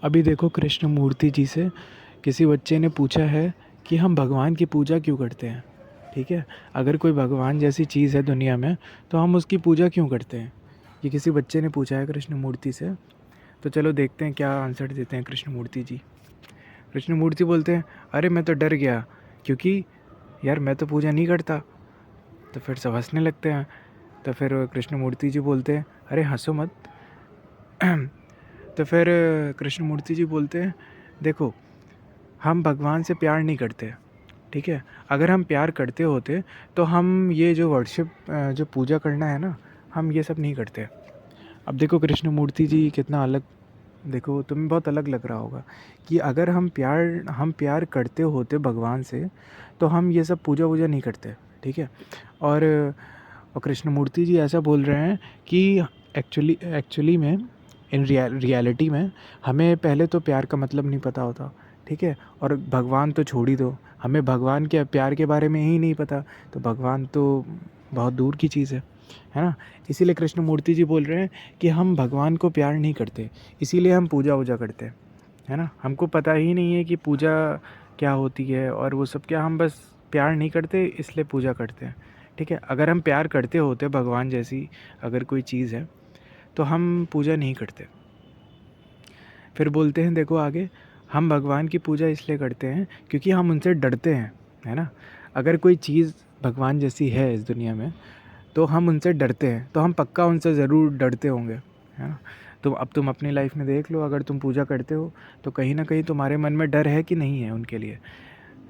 अभी देखो, कृष्ण मूर्ति जी से किसी बच्चे ने पूछा है कि हम भगवान की पूजा क्यों करते हैं। ठीक है, अगर कोई भगवान जैसी चीज़ है दुनिया में तो हम उसकी पूजा क्यों करते हैं। ये किसी बच्चे ने पूछा है कृष्ण मूर्ति से। तो चलो देखते हैं क्या आंसर देते हैं कृष्ण मूर्ति जी। कृष्ण मूर्ति बोलते हैं, अरे मैं तो डर गया, क्योंकि यार मैं तो पूजा नहीं करता। तो फिर सब हंसने लगते हैं। तो फिर कृष्ण मूर्ति जी बोलते हैं, अरे हंसो मत। तो फिर कृष्ण मूर्ति जी बोलते हैं, देखो हम भगवान से प्यार नहीं करते। ठीक है, अगर हम प्यार करते होते तो हम ये जो वर्शिप जो पूजा करना है ना, हम ये सब नहीं करते। अब देखो कृष्ण मूर्ति जी कितना अलग, देखो तुम्हें बहुत अलग लग रहा होगा कि अगर हम प्यार करते होते भगवान से तो हम ये सब पूजा वूजा नहीं करते। ठीक है, और कृष्ण मूर्ति जी ऐसा बोल रहे हैं कि एक्चुअली एक्चुअली में इन रियलिटी में हमें पहले तो प्यार का मतलब नहीं पता होता। ठीक है, और भगवान तो छोड़ ही दो, हमें भगवान के प्यार के बारे में ही नहीं पता, तो भगवान तो बहुत दूर की चीज़ है ना। इसीलिए कृष्ण मूर्ति जी बोल रहे हैं कि हम भगवान को प्यार नहीं करते, इसीलिए हम पूजा वूजा करते हैं, है ना। हमको पता ही नहीं है कि पूजा क्या होती है और वो सब क्या, हम बस प्यार नहीं करते इसलिए पूजा करते हैं। ठीक है, अगर हम प्यार करते होते भगवान जैसी अगर कोई चीज़ है तो हम पूजा नहीं करते। फिर बोलते हैं, देखो आगे, हम भगवान की पूजा इसलिए करते हैं क्योंकि हम उनसे डरते हैं, है ना। अगर कोई चीज़ भगवान जैसी है इस दुनिया में तो हम उनसे डरते हैं, तो हम पक्का उनसे ज़रूर डरते होंगे, है ना। तो अब तुम अपनी लाइफ में देख लो, अगर तुम पूजा करते हो तो कहीं ना कहीं तुम्हारे मन में डर है कि नहीं है उनके लिए,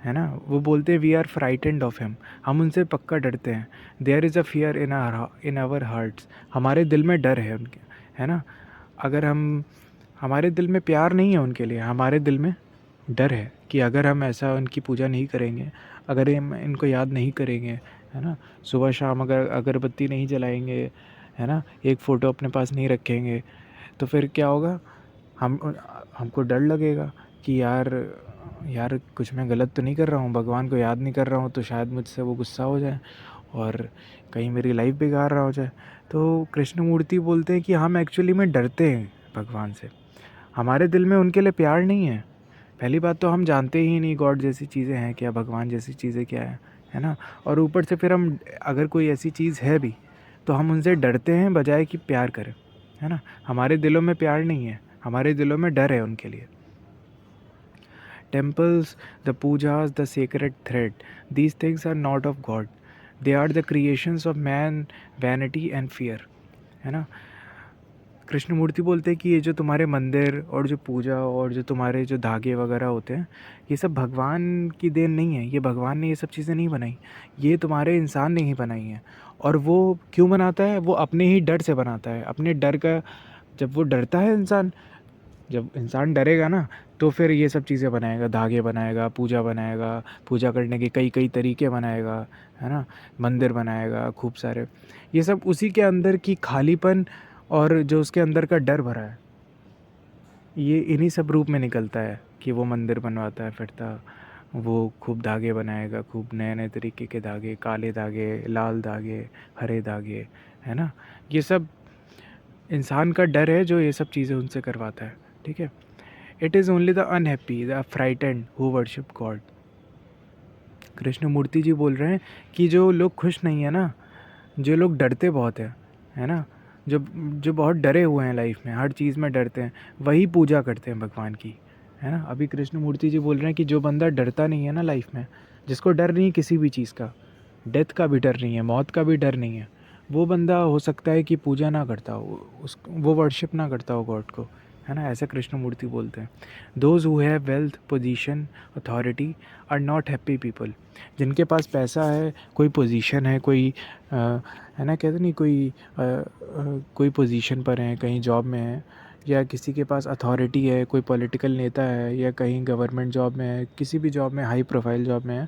है ना। वो बोलते हैं we are frightened of him, हम उनसे पक्का डरते हैं। There is a fear in our hearts, हमारे दिल में डर है उनके, है ना। अगर हमारे दिल में प्यार नहीं है उनके लिए, हमारे दिल में डर है कि अगर हम ऐसा उनकी पूजा नहीं करेंगे, अगर हम इनको याद नहीं करेंगे, है ना, सुबह शाम अगर अगरबत्ती नहीं जलाएंगे, है ना, एक फ़ोटो अपने पास नहीं रखेंगे, तो फिर क्या होगा। हम हमको डर लगेगा कि यार यार कुछ मैं गलत तो नहीं कर रहा हूँ, भगवान को याद नहीं कर रहा हूँ, तो शायद मुझसे वो गुस्सा हो जाए और कहीं मेरी लाइफ बिगाड़ रहा हो जाए। तो कृष्ण मूर्ति बोलते हैं कि हम एक्चुअली में डरते हैं भगवान से, हमारे दिल में उनके लिए प्यार नहीं है। पहली बात तो हम जानते ही नहीं गॉड जैसी चीज़ें हैं क्या, भगवान जैसी चीज़ें क्या है ना। और ऊपर से फिर हम, अगर कोई ऐसी चीज़ है भी तो हम उनसे डरते हैं बजाय कि प्यार करें, है ना। हमारे दिलों में प्यार नहीं है, हमारे दिलों में डर है उनके लिए। Temples, the pujas, the sacred thread, these things are not of God, they are the creations of man, vanity and fear, है ना। कृष्ण मूर्ति बोलते हैं कि ये जो तुम्हारे मंदिर और जो पूजा और जो तुम्हारे जो धागे वगैरह होते हैं, ये सब भगवान की देन नहीं है, ये भगवान ने ये सब चीज़ें नहीं बनाई, ये तुम्हारे इंसान ने ही बनाई हैं। और वो क्यों बनाता है, वो अपने ही डर से बनाता है, अपने डर का, जब वो डरता है इंसान, जब इंसान डरेगा ना तो फिर ये सब चीज़ें बनाएगा, धागे बनाएगा, पूजा बनाएगा, पूजा करने के कई कई तरीके बनाएगा, है ना, मंदिर बनाएगा खूब सारे। ये सब उसी के अंदर की खालीपन और जो उसके अंदर का डर भरा है, ये इन्हीं सब रूप में निकलता है कि वो मंदिर बनवाता है, फिरता वो खूब धागे बनाएगा, खूब नए नए तरीके के धागे, काले धागे, लाल धागे, हरे धागे, है ना। ये सब इंसान का डर है जो ये सब चीज़ें उनसे करवाता है। ठीक है, it is only the unhappy, the frightened who worship God. Krishnamurti ji बोल रहे हैं कि जो लोग खुश नहीं है ना, जो लोग डरते बहुत है ना, जो जो बहुत डरे हुए हैं लाइफ में, हर चीज़ में डरते हैं, वही पूजा करते हैं भगवान की, है ना। अभी कृष्ण मूर्ति जी बोल रहे हैं कि जो बंदा डरता नहीं है ना लाइफ में, जिसको डर नहीं है किसी भी चीज़ का, डेथ का भी डर नहीं है, मौत का भी डर नहीं है, वो बंदा हो सकता है कि पूजा ना करता हो, उस वो वर्शिप ना करता हो गॉड को, है ना। ऐसा कृष्ण मूर्ति बोलते हैं। Those who have wealth, position, authority are not happy people. जिनके पास पैसा है, कोई पोजीशन है, कोई है ना, कहते नहीं, कोई पोजीशन पर है, कहीं जॉब में है, या किसी के पास अथॉरिटी है, कोई पॉलिटिकल नेता है, या कहीं गवर्नमेंट जॉब में है, किसी भी जॉब में, हाई प्रोफाइल जॉब में है,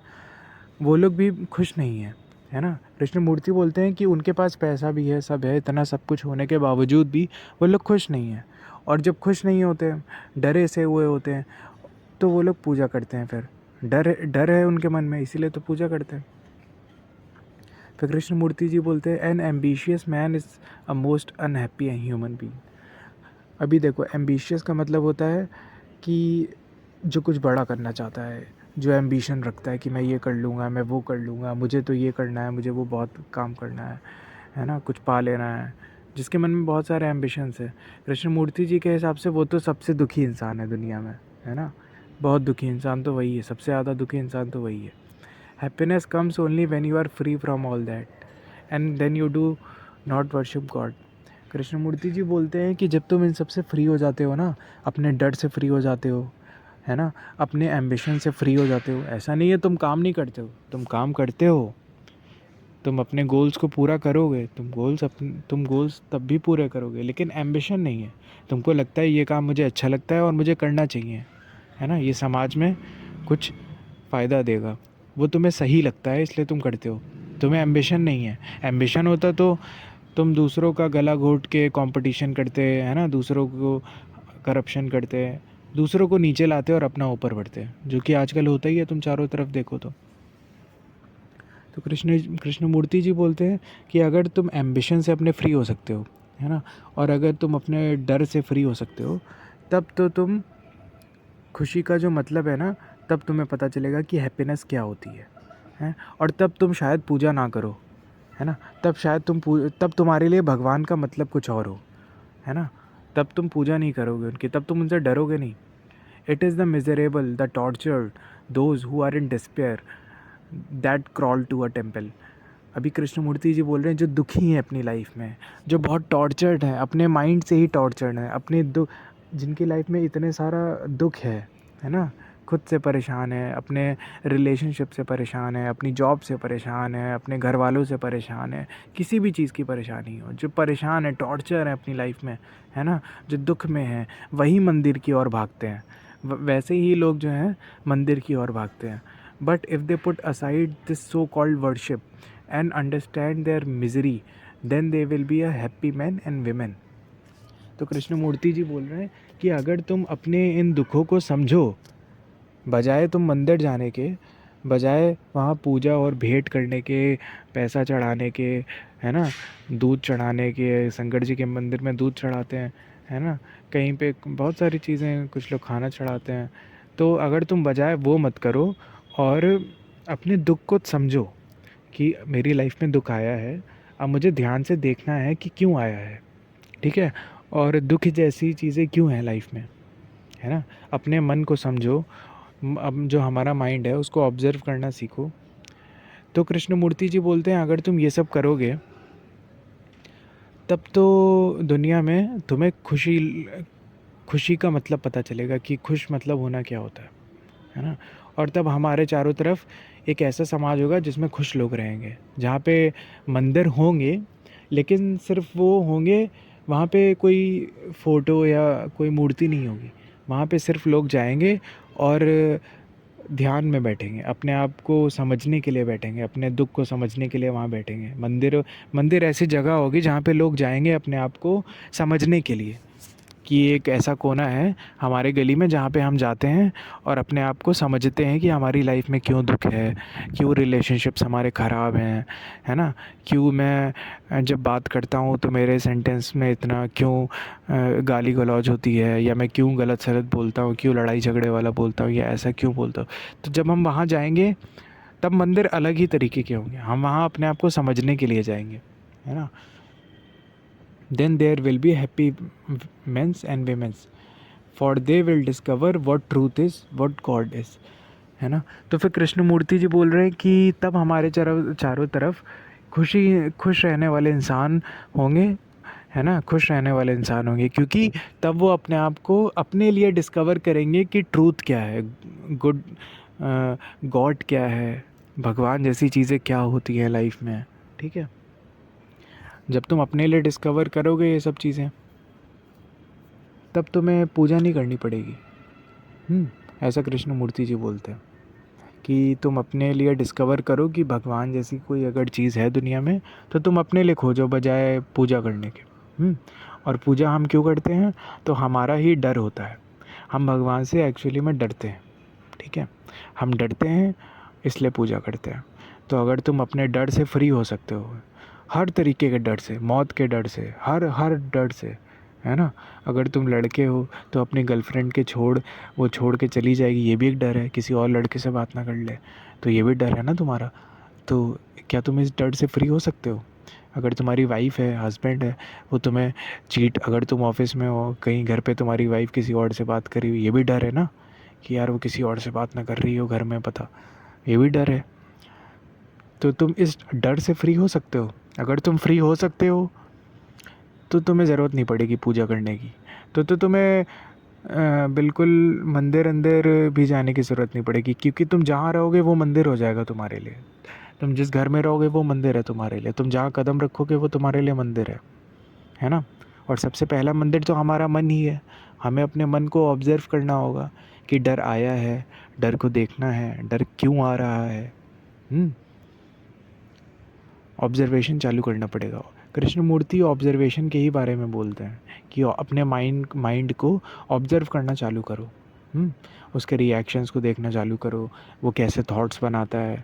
वो लोग भी खुश नहीं हैं, है ना। कृष्ण मूर्ति बोलते हैं कि उनके पास पैसा भी है, सब है, इतना सब कुछ होने के बावजूद भी वो लोग खुश नहीं हैं। और जब खुश नहीं होते हैं, डरे से हुए होते हैं, तो वो लोग पूजा करते हैं। फिर डर है उनके मन में, इसीलिए तो पूजा करते हैं। फिर कृष्ण मूर्ति जी बोलते हैं, N ambitious man is a most unhappy human being. अभी देखो, एम्बिशियस का मतलब होता है कि जो कुछ बड़ा करना चाहता है, जो एम्बिशन रखता है कि मैं ये कर लूँगा, मैं वो कर लूँगा, मुझे तो ये करना है, मुझे वो बहुत काम करना है ना, कुछ पा लेना है, जिसके मन में बहुत सारे एम्बिशंस है। कृष्णमूर्ति जी के हिसाब से वो तो सबसे दुखी इंसान है दुनिया में, है ना। बहुत दुखी इंसान तो वही है, सबसे ज़्यादा दुखी इंसान तो वही है। Happiness comes only when you are free from all that and then you do not worship God. Krishnamurti ji बोलते हैं कि जब तुम इन सब से फ्री हो जाते हो ना, अपने डर से फ्री हो जाते हो, है ना, अपने एम्बिशन से फ्री हो जाते हो। ऐसा नहीं है तुम काम नहीं करते हो, तुम काम करते हो, तुम अपने गोल्स को पूरा करोगे, तुम गोल्स तब भी पूरे करोगे, लेकिन एम्बिशन नहीं है। तुमको लगता है ये काम मुझे अच्छा लगता है और मुझे करना चाहिए, है ना, ये समाज में कुछ फ़ायदा देगा, वो तुम्हें सही लगता है इसलिए तुम करते हो। तुम्हें एम्बिशन नहीं है। एम्बिशन होता तो तुम दूसरों का गला घोट के कंपटीशन करते, है ना, दूसरों को करप्शन करते, दूसरों को नीचे लाते और अपना ऊपर बढ़ते, जो कि आजकल होता ही है, तुम चारों तरफ देखो तो कृष्णमूर्ति जी बोलते हैं कि अगर तुम एम्बिशन से अपने फ्री हो सकते हो, है ना, और अगर तुम अपने डर से फ्री हो सकते हो, तब तो तुम खुशी का जो मतलब है ना, तब तुम्हें पता चलेगा कि हैप्पीनेस क्या होती है, और तब तुम शायद पूजा ना करो, है ना, तब शायद तब तुम्हारे लिए भगवान का मतलब कुछ और हो, है ना, तब तुम पूजा नहीं करोगे उनकी, तब तुम उनसे डरोगे नहीं। It is the miserable, the tortured, those who are in despair that crawl to a temple. अभी कृष्णमूर्ति जी बोल रहे हैं जो दुखी हैं अपनी लाइफ में, जो बहुत टॉर्चर्ड हैं, अपने माइंड से ही टॉर्चर्ड हैं, अपने दुख, जिनकी लाइफ में इतने सारा दुख है ना, खुद से परेशान है, अपने रिलेशनशिप से परेशान है, अपनी जॉब से परेशान है, अपने घर वालों से परेशान है, किसी भी चीज़ की परेशानी हो, जो परेशान है, टॉर्चर है अपनी लाइफ में, है ना, जो दुख में है, वही मंदिर की ओर भागते हैं। वैसे ही लोग जो हैं मंदिर की ओर भागते हैं। But if they put aside this so called worship and understand their misery, then they will be a happy men and women। तो कृष्णमूर्ति जी बोल रहे हैं कि अगर तुम अपने इन दुखों को समझो, बजाय तुम मंदिर जाने के, बजाय वहाँ पूजा और भेंट करने के, पैसा चढ़ाने के, है ना, दूध चढ़ाने के, शंकर जी के मंदिर में दूध चढ़ाते हैं, है ना, कहीं पे बहुत सारी चीज़ें, कुछ लोग खाना चढ़ाते हैं। तो अगर तुम बजाय वो मत करो और अपने दुख को समझो कि मेरी लाइफ में दुख आया है, अब मुझे ध्यान से देखना है कि क्यों आया है, ठीक है, और दुख जैसी चीज़ें क्यों हैं लाइफ में, है ना। अपने मन को समझो, अब जो हमारा माइंड है उसको ऑब्ज़र्व करना सीखो। तो कृष्णमूर्ति जी बोलते हैं अगर तुम ये सब करोगे, तब तो दुनिया में तुम्हें खुशी का मतलब पता चलेगा कि खुश मतलब होना क्या होता है ना। और तब हमारे चारों तरफ एक ऐसा समाज होगा जिसमें खुश लोग रहेंगे, जहाँ पे मंदिर होंगे, लेकिन सिर्फ वो होंगे, वहाँ पे कोई फ़ोटो या कोई मूर्ति नहीं होगी, वहाँ पे सिर्फ लोग जाएंगे और ध्यान में बैठेंगे, अपने आप को समझने के लिए बैठेंगे, अपने दुख को समझने के लिए वहाँ बैठेंगे। मंदिर ऐसी जगह होगी जहाँ पे लोग जाएंगे अपने आप को समझने के लिए, कि एक ऐसा कोना है हमारे गली में जहाँ पे हम जाते हैं और अपने आप को समझते हैं कि हमारी लाइफ में क्यों दुख है, क्यों रिलेशनशिप्स हमारे ख़राब हैं, है ना, क्यों मैं जब बात करता हूँ तो मेरे सेंटेंस में इतना क्यों गाली गलौज होती है, या मैं क्यों गलत सलत बोलता हूँ, क्यों लड़ाई झगड़े वाला बोलता हूँ, या ऐसा क्यों बोलता हूँ। तो जब हम वहाँ जाएंगे तब मंदिर अलग ही तरीके के होंगे, हम वहाँ अपने आप को समझने के लिए जाएंगे, है ना। then there will be happy men's and women's, for they will discover what truth is, what God is, है ना। तो फिर कृष्णमूर्ति जी बोल रहे हैं कि तब हमारे चारों तरफ खुश रहने वाले इंसान होंगे, है ना, खुश रहने वाले इंसान होंगे, क्योंकि तब वो अपने आप को अपने लिए डिस्कवर करेंगे कि ट्रूथ क्या है, गुड गॉड क्या है, भगवान जैसी चीज़ें क्या होती हैं लाइफ में, ठीक है। जब तुम अपने लिए डिस्कवर करोगे ये सब चीज़ें, तब तुम्हें पूजा नहीं करनी पड़ेगी। ऐसा कृष्णमूर्ति जी बोलते हैं कि तुम अपने लिए डिस्कवर करो कि भगवान जैसी कोई अगर चीज़ है दुनिया में, तो तुम अपने लिए खोजो बजाय पूजा करने के। और पूजा हम क्यों करते हैं, तो हमारा ही डर होता है, हम भगवान से एक्चुअली में डरते हैं, ठीक है, हम डरते हैं इसलिए पूजा करते हैं। तो अगर तुम अपने डर से फ्री हो सकते हो, हर तरीके के डर से, मौत के डर से, हर डर से, है ना। अगर तुम लड़के हो तो अपनी गर्लफ्रेंड के वो छोड़ के चली जाएगी, ये भी एक डर है, किसी और लड़के से बात ना कर ले, तो ये भी डर है ना तुम्हारा। तो क्या तुम इस डर से फ्री हो सकते हो? अगर तुम्हारी वाइफ है, हस्बैंड है, वो तुम्हें चीट, अगर तुम ऑफिस में हो कहीं, घर पे तुम्हारी वाइफ किसी और से बात करी हुई, ये भी डर है ना कि यार वो किसी और से बात ना कर रही हो घर में, पता, ये भी डर है। तो तुम इस डर से फ्री हो सकते हो। अगर तुम फ्री हो सकते हो तो तुम्हें ज़रूरत नहीं पड़ेगी पूजा करने की। तो तुम्हें बिल्कुल मंदिर अंदर भी जाने की ज़रूरत नहीं पड़ेगी, क्योंकि तुम जहाँ रहोगे वो मंदिर हो जाएगा तुम्हारे लिए। तुम जिस घर में रहोगे वो मंदिर है तुम्हारे लिए, तुम जहाँ कदम रखोगे वो तुम्हारे लिए मंदिर है ना। और सबसे पहला मंदिर तो हमारा मन ही है। हमें अपने मन को ऑब्ज़र्व करना होगा कि डर आया है, डर को देखना है, डर क्यों आ रहा है। ऑब्जर्वेशन चालू करना पड़ेगा। कृष्णमूर्ति ऑब्जर्वेशन के ही बारे में बोलते हैं कि अपने माइंड को ऑब्जर्व करना चालू करो। उसके रिएक्शंस को देखना चालू करो, वो कैसे थॉट्स बनाता है,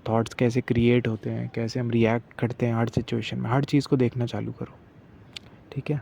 थॉट्स कैसे क्रिएट होते हैं, कैसे हम रिएक्ट करते हैं हर सिचुएशन में, हर चीज़ को देखना चालू करो। ठीक है।